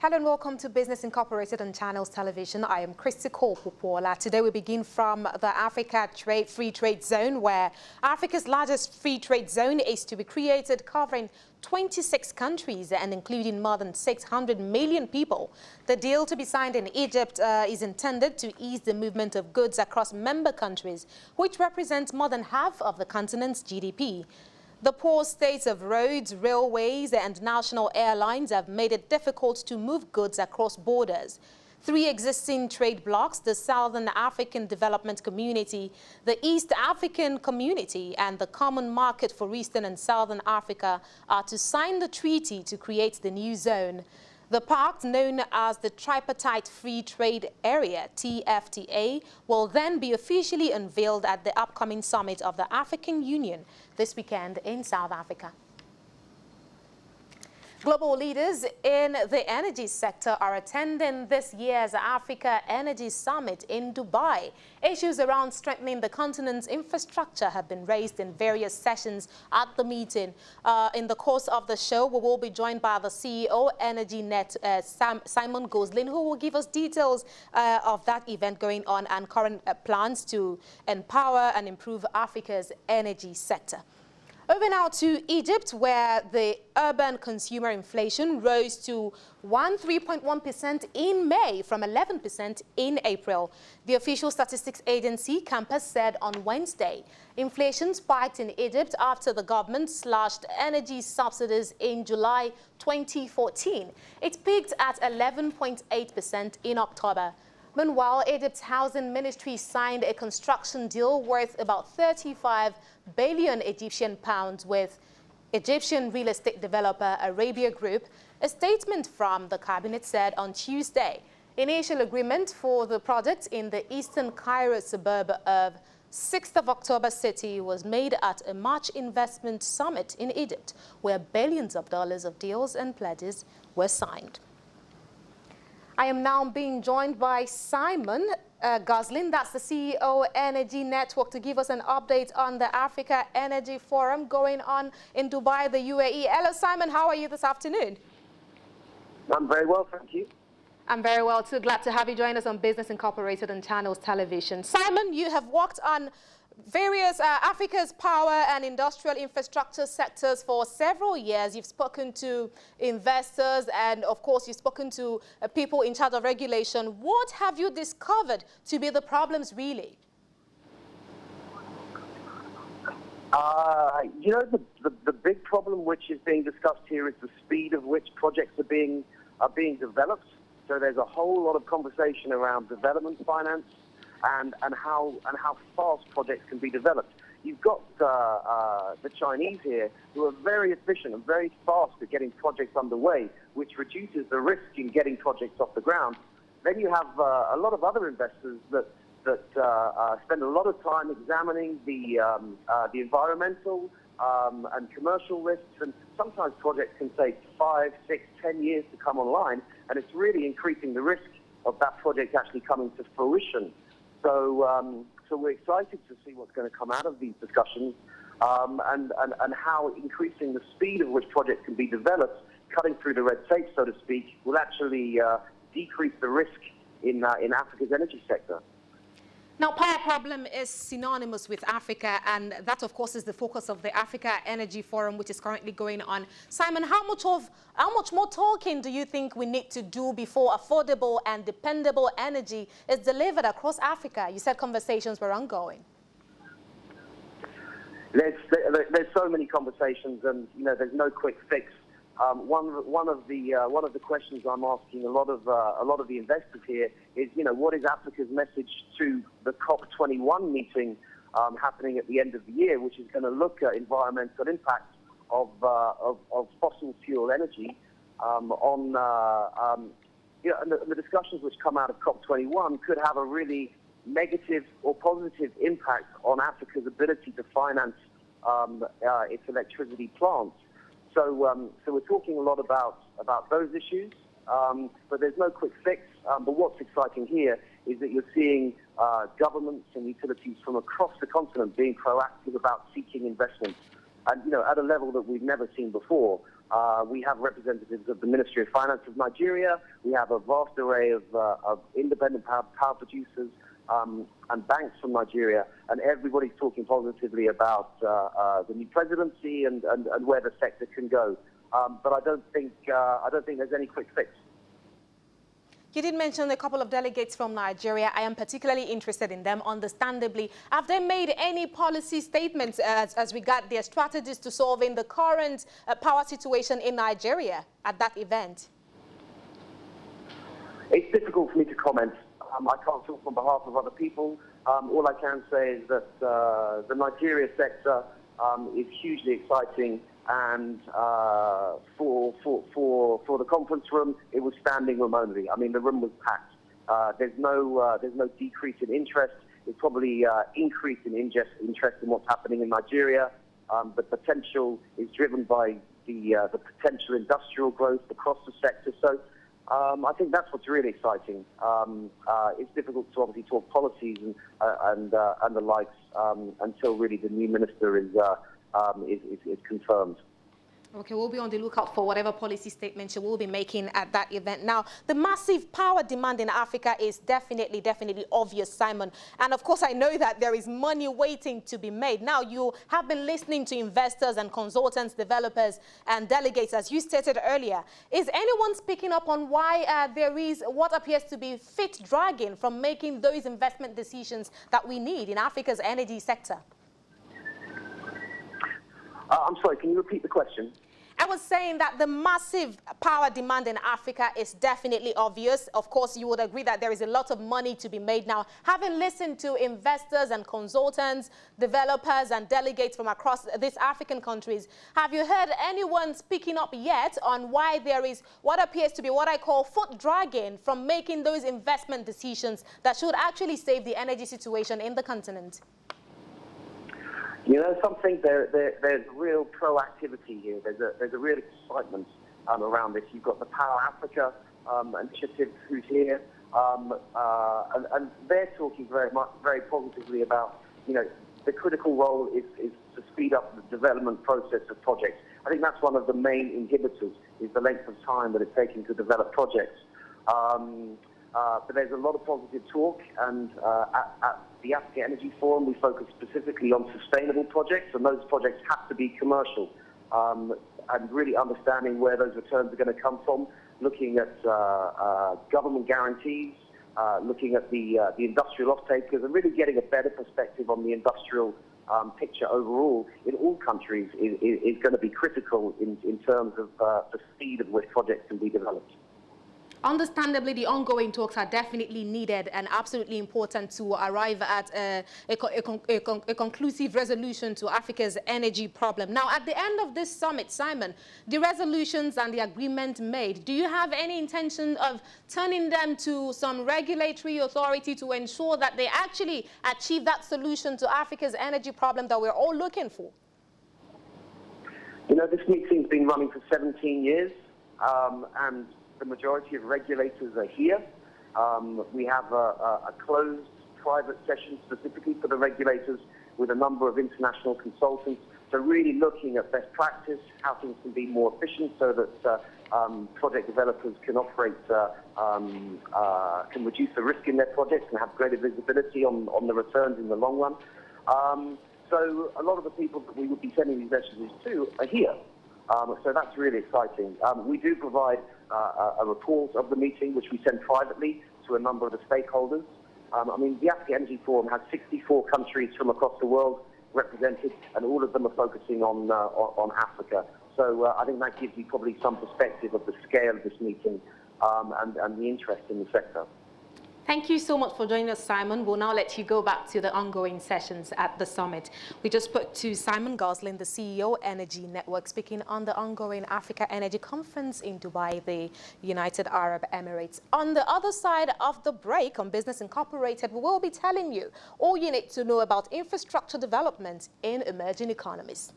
Hello and welcome to Business Incorporated on Channels Television. I am Christy Cole-Popola. Today we begin from the Africa Free Trade Zone, where Africa's largest free trade zone is to be created, covering 26 countries and including more than 600 million people. The deal to be signed in Egypt is intended to ease the movement of goods across member countries, which represent more than half of the continent's GDP. The poor states of roads, railways and national airlines have made it difficult to move goods across borders. Three existing trade blocs, the Southern African Development Community, the East African Community and the Common Market for Eastern and Southern Africa, are to sign the treaty to create the new zone. The pact, known as the Tripartite Free Trade Area, TFTA, will then be officially unveiled at the upcoming summit of the African Union this weekend in South Africa. Global leaders in the energy sector are attending this year's Africa Energy Summit in Dubai. Issues around strengthening the continent's infrastructure have been raised in various sessions at the meeting. In the course of the show, we will be joined by the CEO, Energy Net, Simon Goslin, who will give us details of that event going on and current plans to empower and improve Africa's energy sector. Over now to Egypt, where the urban consumer inflation rose to 3.1% in May from 11% in April. The official statistics agency, Compass, said on Wednesday inflation spiked in Egypt after the government slashed energy subsidies in July 2014. It peaked at 11.8% in October. Meanwhile, Egypt's housing ministry signed a construction deal worth about 35 billion Egyptian pounds with Egyptian real estate developer Arabia Group. A statement from the cabinet said on Tuesday, initial agreement for the project in the eastern Cairo suburb of 6th of October City was made at a March investment summit in Egypt, where billions of dollars of deals and pledges were signed. I am now being joined by Simon Goslin, that's the CEO Energy Network, to give us an update on the Africa Energy Forum going on in Dubai, the UAE. Hello, Simon. How are you this afternoon? I'm very well, thank you. I'm very well, too. Glad to have you join us on Business Incorporated on Channels Television. Simon, you have worked on various Africa's power and industrial infrastructure sectors for several years. You've spoken to investors and, of course, you've spoken to people in charge of regulation. What have you discovered to be the problems, really? You know, the big problem which is being discussed here is the speed of which projects are being developed. So there's a whole lot of conversation around development finance and how fast projects can be developed. You've got the Chinese here who are very efficient and very fast at getting projects underway, which reduces the risk in getting projects off the ground. Then you have a lot of other investors that spend a lot of time examining the environmental and commercial risks, and sometimes projects can take 5, 6, 10 years to come online, and it's really increasing the risk of that project actually coming to fruition. So we're excited to see what's going to come out of these discussions and how increasing the speed of which projects can be developed, cutting through the red tape, so to speak, will actually decrease the risk in Africa's energy sector. Now, power problem is synonymous with Africa, and that, of course, is the focus of the Africa Energy Forum, which is currently going on. Simon, how much more talking do you think we need to do before affordable and dependable energy is delivered across Africa? You said conversations were ongoing. There's so many conversations, and you know, there's no quick fix. One of the questions I'm asking a lot of the investors here is, you know, what is Africa's message to the COP21 meeting happening at the end of the year, which is going to look at environmental impacts of fossil fuel energy on you know, and the discussions which come out of COP21 could have a really negative or positive impact on Africa's ability to finance its electricity plants. So we're talking a lot about those issues, but there's no quick fix. But what's exciting here is that you're seeing governments and utilities from across the continent being proactive about seeking investment, and you know, at a level that we've never seen before. We have representatives of the Ministry of Finance of Nigeria. We have a vast array of independent power producers and banks from Nigeria, and everybody's talking positively about the new presidency and where the sector can go. But I don't think there's any quick fix. You did mention a couple of delegates from Nigeria. I am particularly interested in them, understandably. Have they made any policy statements as regard their strategies to solving the current power situation in Nigeria at that event? It's difficult for me to comment. I can't talk on behalf of other people. All I can say is that the Nigeria sector is hugely exciting, and for the conference room, it was standing room only. I mean, the room was packed. There's no decrease in interest. It's probably increase in interest in what's happening in Nigeria. The potential is driven by the potential industrial growth across the sector. So I think that's what's really exciting. It's difficult to obviously talk policies and the likes until really the new minister is confirmed. Okay, we'll be on the lookout for whatever policy statements you will be making at that event. Now, the massive power demand in Africa is definitely obvious, Simon. And of course, I know that there is money waiting to be made. Now, you have been listening to investors and consultants, developers and delegates, as you stated earlier. Is anyone speaking up on why there is what appears to be feet dragging from making those investment decisions that we need in Africa's energy sector? I'm sorry, can you repeat the question? I was saying that the massive power demand in Africa is definitely obvious. Of course, you would agree that there is a lot of money to be made now. Having listened to investors and consultants, developers and delegates from across these African countries, have you heard anyone speaking up yet on why there is what appears to be what I call foot dragging from making those investment decisions that should actually save the energy situation in the continent? You know something, there's real proactivity here. There's a real excitement around this. You've got the Power Africa initiative who's here, and they're talking very positively about, you know, the critical role is to speed up the development process of projects. I think that's one of the main inhibitors, is the length of time that it's taking to develop projects. But there's a lot of positive talk, and at the Africa Energy Forum, we focus specifically on sustainable projects, and those projects have to be commercial, and really understanding where those returns are going to come from, looking at government guarantees, looking at the industrial off-takers, and really getting a better perspective on the industrial picture overall in all countries is going to be critical in terms of the speed at which projects can be developed. Understandably, the ongoing talks are definitely needed and absolutely important to arrive at a conclusive resolution to Africa's energy problem. Now, at the end of this summit, Simon, the resolutions and the agreement made, do you have any intention of turning them to some regulatory authority to ensure that they actually achieve that solution to Africa's energy problem that we're all looking for? You know, this meeting's been running for 17 years, and the majority of regulators are here. We have a closed private session specifically for the regulators with a number of international consultants. So really looking at best practice, how things can be more efficient so that project developers can operate, can reduce the risk in their projects and have greater visibility on the returns in the long run. So a lot of the people that we would be sending these messages to are here. So that's really exciting. We do provide a report of the meeting, which we send privately to a number of the stakeholders. I mean, the Africa Energy Forum has 64 countries from across the world represented, and all of them are focusing on Africa. So I think that gives you probably some perspective of the scale of this meeting and the interest in the sector. Thank you so much for joining us, Simon. We'll now let you go back to the ongoing sessions at the summit. We just spoke to Simon Gosling, the CEO, Energy Network, speaking on the ongoing Africa Energy Conference in Dubai, the United Arab Emirates. On the other side of the break on Business Incorporated, we will be telling you all you need to know about infrastructure development in emerging economies.